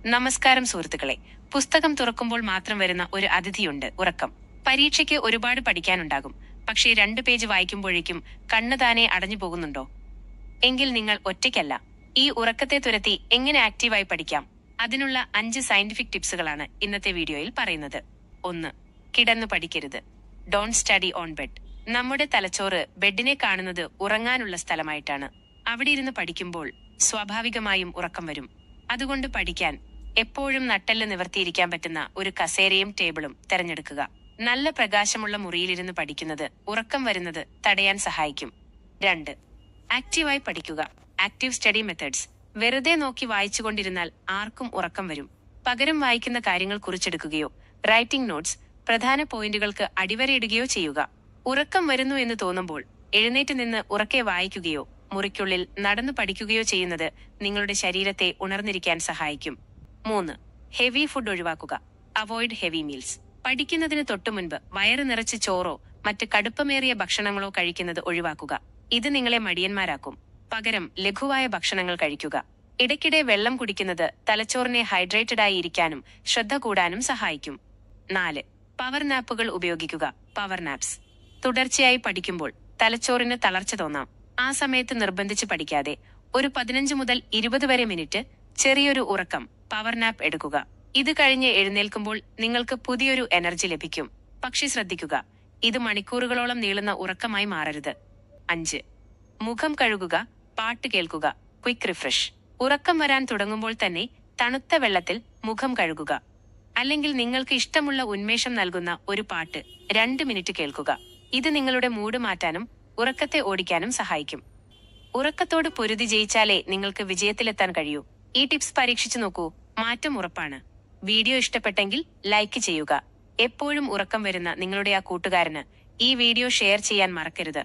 നമസ്കാരം സുഹൃത്തുക്കളെ. പുസ്തകം തുറക്കുമ്പോൾ മാത്രം വരുന്ന ഒരു അതിഥിയുണ്ട്, ഉറക്കം. പരീക്ഷയ്ക്ക് ഒരുപാട് പഠിക്കാനുണ്ടാകും. പക്ഷേ 2 പേജ് വായിക്കുമ്പോഴേക്കും കണ്ണ് താനെ അടഞ്ഞു പോകുന്നുണ്ടോ? എങ്കിൽ നിങ്ങൾ ഒറ്റയ്ക്കല്ല. ഈ ഉറക്കത്തെ തുരത്തി എങ്ങനെ ആക്റ്റീവായി പഠിക്കാം, അതിനുള്ള 5 സയന്റിഫിക് ടിപ്സുകളാണ് ഇന്നത്തെ വീഡിയോയിൽ പറയുന്നത്. 1. കിടന്നു പഠിക്കരുത്. Don't study on bed. നമ്മുടെ തലച്ചോറ് ബെഡിനെ കാണുന്നത് ഉറങ്ങാനുള്ള സ്ഥലമായിട്ടാണ്. അവിടെ ഇരുന്ന് പഠിക്കുമ്പോൾ സ്വാഭാവികമായും ഉറക്കം വരും. അതുകൊണ്ട് പഠിക്കാൻ എപ്പോഴും നട്ടെല്ല് നിവർത്തിയിരിക്കാൻ പറ്റുന്ന ഒരു കസേരയും ടേബിളും തിരഞ്ഞെടുക്കുക. നല്ല പ്രകാശമുള്ള മുറിയിലിരുന്ന് പഠിക്കുന്നത് ഉറക്കം വരുന്നത് തടയാൻ സഹായിക്കും. 2. ആക്റ്റീവായി പഠിക്കുക. Active study methods. വെറുതെ നോക്കി വായിച്ചുകൊണ്ടിരുന്നാൽ ആർക്കും ഉറക്കം വരും. പകരം വായിക്കുന്ന കാര്യങ്ങൾ കുറിച്ചെടുക്കുകയോ റൈറ്റിംഗ് നോട്ട്സ്, പ്രധാന പോയിന്റുകൾക്ക് അടിവരയിടുകയോ ചെയ്യുക. ഉറക്കം വരുന്നു എന്ന് തോന്നുമ്പോൾ എഴുന്നേറ്റ് നിന്ന് ഉറക്കെ വായിക്കുകയോ മുറിക്കുള്ളിൽ നടന്നു പഠിക്കുകയോ ചെയ്യുന്നത് നിങ്ങളുടെ ശരീരത്തെ ഉണർന്നിരിക്കാൻ സഹായിക്കും. 3. ഹെവി ഫുഡ് ഒഴിവാക്കുക. Avoid heavy meals. പഠിക്കുന്നതിന് തൊട്ടുമുൻപ് വയറ് നിറച്ച് ചോറോ മറ്റ് കടുപ്പമേറിയ ഭക്ഷണങ്ങളോ കഴിക്കുന്നത് ഒഴിവാക്കുക. ഇത് നിങ്ങളെ മടിയന്മാരാക്കും. പകരം ലഘുവായ ഭക്ഷണങ്ങൾ കഴിക്കുക. ഇടയ്ക്കിടെ വെള്ളം കുടിക്കുന്നത് തലച്ചോറിനെ ഹൈഡ്രേറ്റഡ് ആയി ഇരിക്കാനും ശ്രദ്ധ കൂടാനും സഹായിക്കും. 4. പവർ നാപ്പുകൾ ഉപയോഗിക്കുക. പവർ നാപ്സ്. തുടർച്ചയായി പഠിക്കുമ്പോൾ തലച്ചോറിന് തളർച്ച തോന്നാം. ആ സമയത്ത് നിർബന്ധിച്ച് പഠിക്കാതെ ഒരു 15 മുതൽ 20 വരെ മിനിറ്റ് ചെറിയൊരു ഉറക്കം, പവർ നാപ്പ് എടുക്കുക. ഇത് കഴിഞ്ഞ് എഴുന്നേൽക്കുമ്പോൾ നിങ്ങൾക്ക് പുതിയൊരു എനർജി ലഭിക്കും. പക്ഷേ ശ്രദ്ധിക്കുക, ഇത് മണിക്കൂറുകളോളം നീളുന്ന ഉറക്കമായി മാറരുത്. 5. മുഖം കഴുകുക. പാട്ട് കേൾക്കുക. Quick refresh. ഉറക്കം വരാൻ തുടങ്ങുമ്പോൾ തന്നെ തണുത്ത വെള്ളത്തിൽ മുഖം കഴുകുക. അല്ലെങ്കിൽ നിങ്ങൾക്ക് ഇഷ്ടമുള്ള ഉന്മേഷം നൽകുന്ന ഒരു പാട്ട് 2 മിനിറ്റ് കേൾക്കുക. ഇത് നിങ്ങളുടെ മൂഡ് മാറ്റാനും ഉറക്കത്തെ ഓടിക്കാനും സഹായിക്കും. ഉറക്കത്തോട് പൊരുതി ജയിച്ചാലേ നിങ്ങൾക്ക് വിജയത്തിലെത്താൻ കഴിയൂ. ഈ ടിപ്സ് പരീക്ഷിച്ചു നോക്കൂ, മാറ്റം ഉറപ്പാണ്. വീഡിയോ ഇഷ്ടപ്പെട്ടെങ്കിൽ ലൈക്ക് ചെയ്യുക. എപ്പോഴും ഉറക്കം വരുന്ന നിങ്ങളുടെ ആ കൂട്ടുകാരന് ഈ വീഡിയോ ഷെയർ ചെയ്യാൻ മറക്കരുത്.